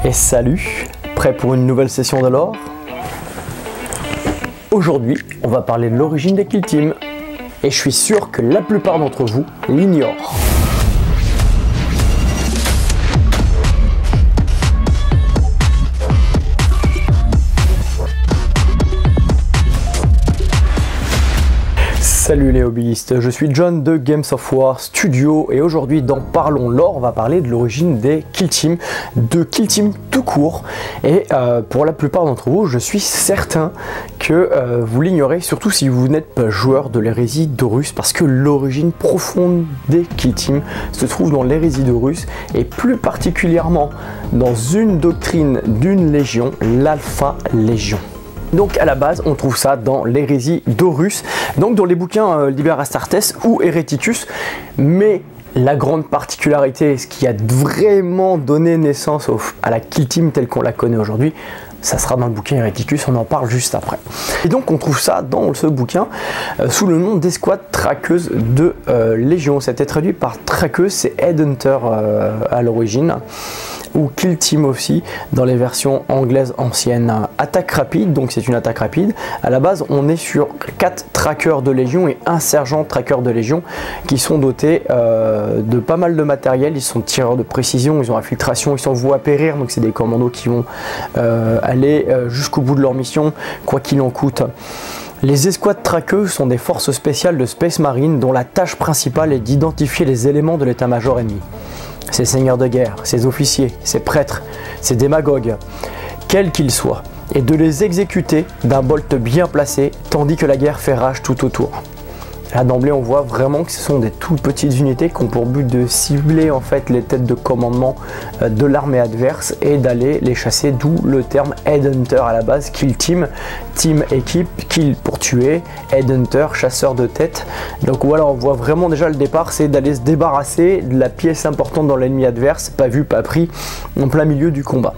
Et salut, prêt pour une nouvelle session de lore? Aujourd'hui, on va parler de l'origine des Kill Team. Et je suis sûr que la plupart d'entre vous l'ignorent. Salut les hobbyistes, je suis John de Games of War Studio et aujourd'hui dans Parlons Lore, on va parler de l'origine des Kill Team, de Kill Team tout court. Et pour la plupart d'entre vous, je suis certain que vous l'ignorez, surtout si vous n'êtes pas joueur de l'hérésie d'Horus, parce que l'origine profonde des Kill Team se trouve dans l'hérésie d'Horus et plus particulièrement dans une doctrine d'une légion, l'Alpha Légion. Donc à la base, on trouve ça dans l'hérésie d'Horus, donc dans les bouquins Liber Astartes ou Hereticus, mais la grande particularité, ce qui a vraiment donné naissance à la Kill Team telle qu'on la connaît aujourd'hui, ça sera dans le bouquin Hereticus, on en parle juste après. Et donc on trouve ça dans ce bouquin sous le nom d'escouade traqueuse de Légion. C'était traduit par traqueuse, c'est Headhunter à l'origine, ou Kill Team aussi dans les versions anglaises anciennes. Attaque rapide, donc c'est une attaque rapide. À la base, on est sur 4 traqueurs de Légion et un sergent traqueur de Légion qui sont dotés de pas mal de matériel. Ils sont tireurs de précision, ils ont infiltration, ils sont voués à périr, donc c'est des commandos qui vont aller jusqu'au bout de leur mission, quoi qu'il en coûte. Les escouades traqueuses sont des forces spéciales de Space Marine dont la tâche principale est d'identifier les éléments de l'état-major ennemi. Ces seigneurs de guerre, ces officiers, ces prêtres, ces démagogues, quels qu'ils soient, et de les exécuter d'un bolt bien placé, tandis que la guerre fait rage tout autour. Là d'emblée on voit vraiment que ce sont des toutes petites unités qui ont pour but de cibler en fait les têtes de commandement de l'armée adverse et d'aller les chasser, d'où le terme Headhunter à la base, Kill Team, team équipe, kill pour tuer, Headhunter, chasseur de tête. Donc voilà, on voit vraiment déjà le départ, c'est d'aller se débarrasser de la pièce importante dans l'ennemi adverse, pas vu, pas pris, en plein milieu du combat.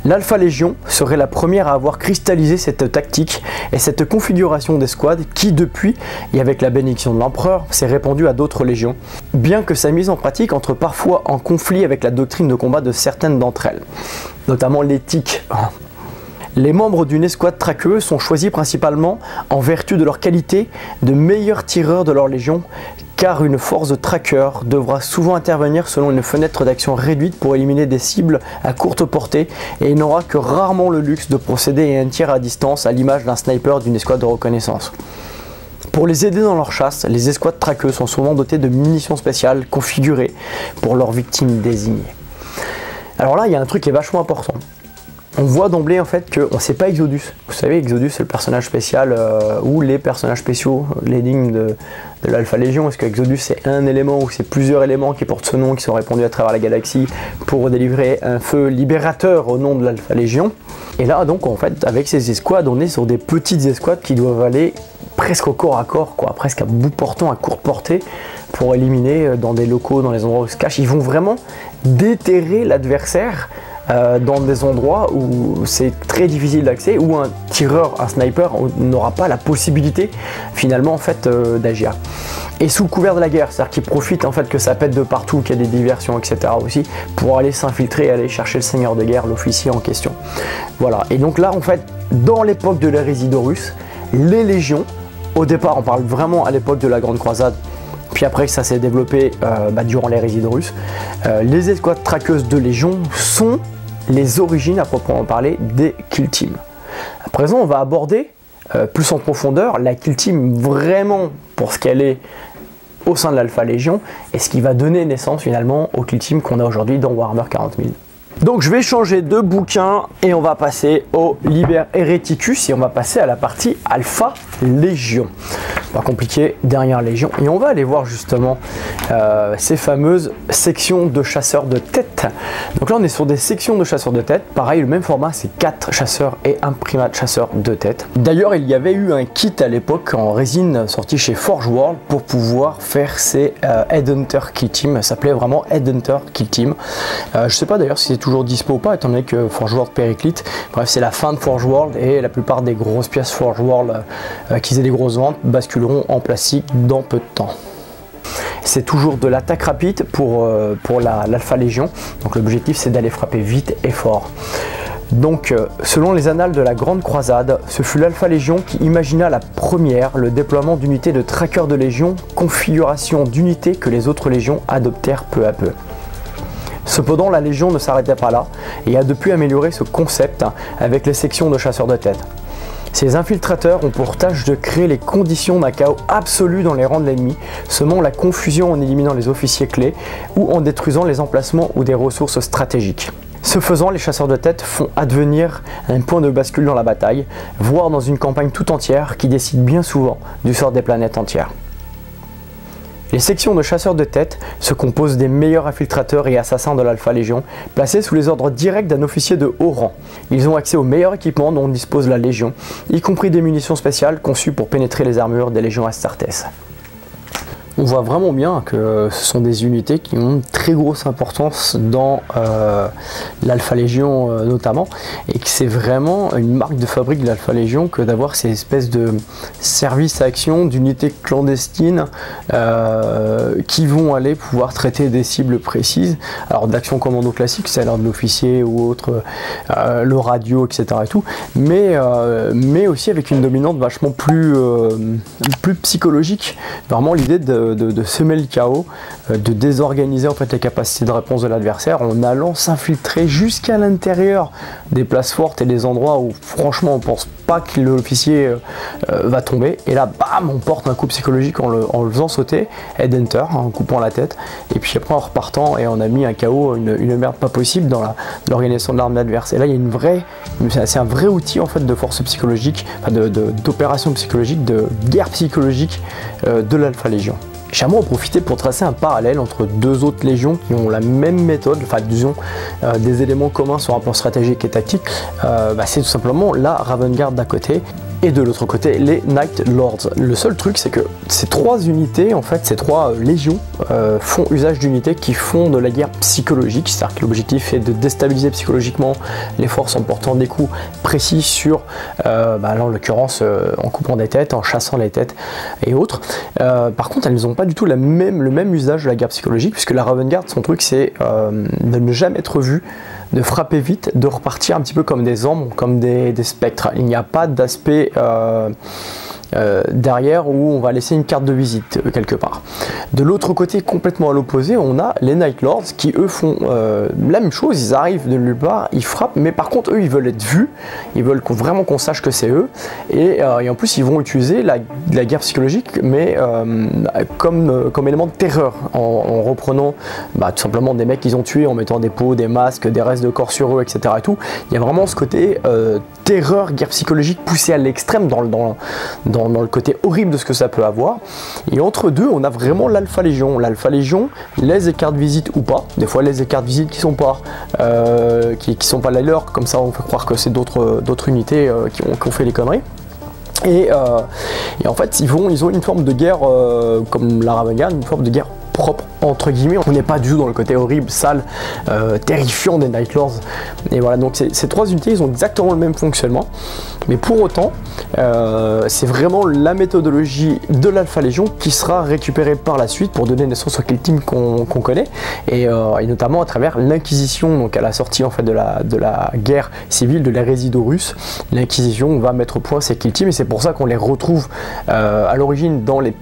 L'Alpha Légion serait la première à avoir cristallisé cette tactique et cette configuration d'escouade qui depuis, et avec la bénédiction de l'empereur, s'est répandue à d'autres légions, bien que sa mise en pratique entre parfois en conflit avec la doctrine de combat de certaines d'entre elles, notamment l'éthique. Les membres d'une escouade traqueuse sont choisis principalement en vertu de leur qualité de meilleurs tireurs de leur légion, car une force de traqueur devra souvent intervenir selon une fenêtre d'action réduite pour éliminer des cibles à courte portée et n'aura que rarement le luxe de procéder à un tir à distance à l'image d'un sniper d'une escouade de reconnaissance. Pour les aider dans leur chasse, les escouades traqueuses sont souvent dotées de munitions spéciales configurées pour leurs victimes désignées. Alors là, il y a un truc qui est vachement important. On voit d'emblée en fait que c'est pas Exodus. Vous savez, Exodus c'est le personnage spécial ou les personnages spéciaux, l'énigme de l'Alpha Légion. Est-ce que Exodus c'est un élément ou c'est plusieurs éléments qui portent ce nom, qui sont répandus à travers la galaxie pour délivrer un feu libérateur au nom de l'Alpha Légion? Et là donc en fait avec ces escouades on est sur des petites escouades qui doivent aller presque au corps à corps, quoi, presque à bout portant, à courte portée, pour éliminer dans des locaux, dans les endroits où ils se cachent. Ils vont vraiment déterrer l'adversaire dans des endroits où c'est très difficile d'accès, où un tireur, un sniper n'aura pas la possibilité finalement en fait d'agir. Et sous couvert de la guerre, c'est-à-dire qu'ils profitent en fait que ça pète de partout, qu'il y a des diversions, etc. aussi, pour aller s'infiltrer et aller chercher le seigneur de guerre, l'officier en question. Voilà, et donc là en fait, dans l'époque de l'hérésie d'Horus, les légions, au départ on parle vraiment à l'époque de la Grande Croisade, puis après ça s'est développé durant l'hérésie d'Horus, les escouades traqueuses de Légion sont les origines à proprement parler des Kill Team. À présent on va aborder plus en profondeur la Kill Team vraiment pour ce qu'elle est au sein de l'Alpha Légion et ce qui va donner naissance finalement au Kill Team qu'on a aujourd'hui dans Warhammer 40 000. Donc je vais changer de bouquin et on va passer au Liber Hereticus et on va passer à la partie Alpha Légion. Pas compliqué, dernière légion. Et on va aller voir justement ces fameuses sections de chasseurs de tête. Donc là on est sur des sections de chasseurs de tête. Pareil, le même format, c'est 4 chasseurs et un primate chasseur de tête. D'ailleurs il y avait eu un kit à l'époque en résine sorti chez Forge World pour pouvoir faire ces Headhunter Kill Team. Ça s'appelait vraiment Headhunter Kill Team. Je sais pas d'ailleurs si c'est toujours dispo ou pas, étant donné que Forge World périclite. Bref, c'est la fin de Forge World et la plupart des grosses pièces Forge World qui faisaient des grosses ventes basculeront en plastique dans peu de temps. C'est toujours de l'attaque rapide pour l'Alpha Légion, donc l'objectif c'est d'aller frapper vite et fort. Donc, selon les annales de la Grande Croisade, ce fut l'Alpha Légion qui imagina la première le déploiement d'unités de traqueurs de Légion, configuration d'unités que les autres légions adoptèrent peu à peu. Cependant, la Légion ne s'arrêtait pas là et a depuis amélioré ce concept avec les sections de chasseurs de tête. Ces infiltrateurs ont pour tâche de créer les conditions d'un chaos absolu dans les rangs de l'ennemi, semant la confusion en éliminant les officiers clés ou en détruisant les emplacements ou des ressources stratégiques. Ce faisant, les chasseurs de tête font advenir un point de bascule dans la bataille, voire dans une campagne tout entière qui décide bien souvent du sort des planètes entières. Les sections de chasseurs de tête se composent des meilleurs infiltrateurs et assassins de l'Alpha Légion, placés sous les ordres directs d'un officier de haut rang. Ils ont accès aux meilleurs équipements dont dispose la Légion, y compris des munitions spéciales conçues pour pénétrer les armures des légions Astartes. On voit vraiment bien que ce sont des unités qui ont une très grosse importance dans l'Alpha Légion notamment, et que c'est vraiment une marque de fabrique de l'Alpha Légion que d'avoir ces espèces de services à action, d'unités clandestines qui vont aller pouvoir traiter des cibles précises. Alors d'action commando classique, c'est l'ordre de l'officier ou autre, le radio, etc. et tout, mais aussi avec une dominante vachement plus psychologique, vraiment l'idée de semer le chaos, de désorganiser en fait les capacités de réponse de l'adversaire en allant s'infiltrer jusqu'à l'intérieur des places fortes et des endroits où franchement on pense pas que l'officier va tomber, et là bam, on porte un coup psychologique en le faisant sauter, head enter, en coupant la tête, et puis après en repartant, et on a mis un chaos, une merde pas possible dans l'organisation de l'armée adverse. Et là il y a c'est un vrai outil en fait de force psychologique, enfin d'opération psychologique, de guerre psychologique de l'Alpha Légion. J'aimerais en profiter pour tracer un parallèle entre deux autres légions qui ont la même méthode, enfin disons des éléments communs sur un plan stratégique et tactique. C'est tout simplement la Raven Guard d'un côté et de l'autre côté les Night Lords. Le seul truc c'est que ces trois unités, en fait ces trois légions font usage d'unités qui font de la guerre psychologique, c'est-à-dire que l'objectif est de déstabiliser psychologiquement les forces en portant des coups précis sur, là en l'occurrence en coupant des têtes, en chassant les têtes et autres. Par contre elles n'ont pas du tout le même usage de la guerre psychologique, puisque la Raven Guard, son truc c'est de ne jamais être vu, de frapper vite, de repartir un petit peu comme des ombres, comme des spectres. Il n'y a pas d'aspect derrière où on va laisser une carte de visite quelque part. De l'autre côté, complètement à l'opposé, on a les Night Lords qui eux font la même chose, ils arrivent de nulle part, ils frappent, mais par contre eux ils veulent être vus, ils veulent vraiment qu'on sache que c'est eux, et en plus ils vont utiliser la guerre psychologique, mais comme élément de terreur, en reprenant tout simplement des mecs qu'ils ont tués, en mettant des peaux, des masques, des restes de corps sur eux, etc. et tout. Il y a vraiment ce côté terreur, guerre psychologique poussée à l'extrême dans le côté horrible de ce que ça peut avoir. Et entre deux, on a vraiment l'Alpha Légion. L'Alpha Légion, les écarts de visite ou pas, des fois les écarts de visite qui sont pas les leurs, comme ça on fait croire que c'est d'autres unités qui ont fait les conneries. Et en fait ils ont une forme de guerre comme la Raven Guard, une forme de guerre propre entre guillemets. On n'est pas du tout dans le côté horrible, sale, terrifiant des Night Lords. Et voilà, donc ces trois unités ils ont exactement le même fonctionnement, mais pour autant c'est vraiment la méthodologie de l'Alpha Légion qui sera récupérée par la suite pour donner naissance au Kill Team qu'on connaît, et notamment à travers l'Inquisition. Donc à la sortie en fait de la guerre civile, de l'hérésie d'Horus, l'Inquisition va mettre au point ces Kill Team, et c'est pour ça qu'on les retrouve à l'origine dans les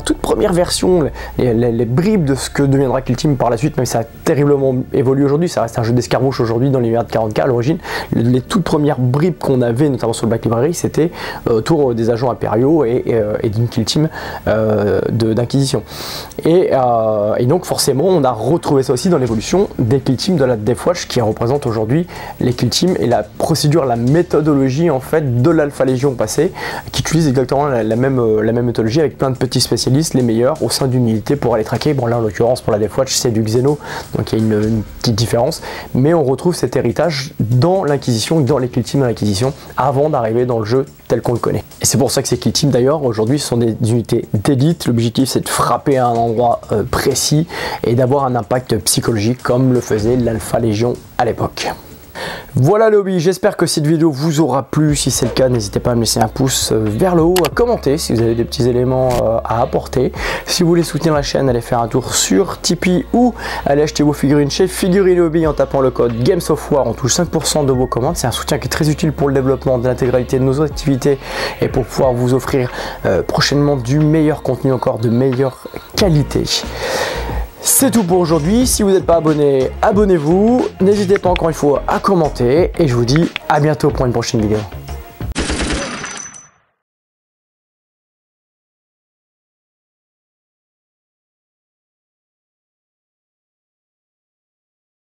toutes premières versions, les bribes de ce que deviendra Kill Team par la suite, même si ça a terriblement évolué aujourd'hui, ça reste un jeu d'escarmouche aujourd'hui dans l'univers de 40K à l'origine. Les toutes premières bribes qu'on avait, notamment sur le Black Library, c'était autour des agents impériaux et d'une Kill Team d'Inquisition. Et donc forcément on a retrouvé ça aussi dans l'évolution des Kill Team de la Death Watch, qui représente aujourd'hui les Kill Team et la procédure, la méthodologie en fait de l'Alpha Légion passée, qui utilise exactement la même méthodologie avec plein de petits spécialistes, les meilleurs au sein d'une unité pour aller traquer. Bon là en l'occurrence pour la Death Watch c'est du Xeno, donc il y a une petite différence, mais on retrouve cet héritage dans l'Inquisition, dans les Kill Team de l'Inquisition, avant d'arriver dans le jeu tel qu'on le connaît. Et c'est pour ça que ces Kill Team d'ailleurs aujourd'hui ce sont des unités d'élite. L'objectif c'est de frapper à un endroit précis et d'avoir un impact psychologique comme le faisait l'Alpha Légion à l'époque. Voilà le hobby, j'espère que cette vidéo vous aura plu. Si c'est le cas, n'hésitez pas à me laisser un pouce vers le haut, à commenter si vous avez des petits éléments à apporter. Si vous voulez soutenir la chaîne, allez faire un tour sur Tipeee ou allez acheter vos figurines chez Figurines Hobby en tapant le code Games of War. On touche 5% de vos commandes. C'est un soutien qui est très utile pour le développement de l'intégralité de nos activités et pour pouvoir vous offrir prochainement du meilleur contenu, encore de meilleure qualité. C'est tout pour aujourd'hui. Si vous n'êtes pas abonné, abonnez-vous. N'hésitez pas encore une fois à commenter et je vous dis à bientôt pour une prochaine vidéo.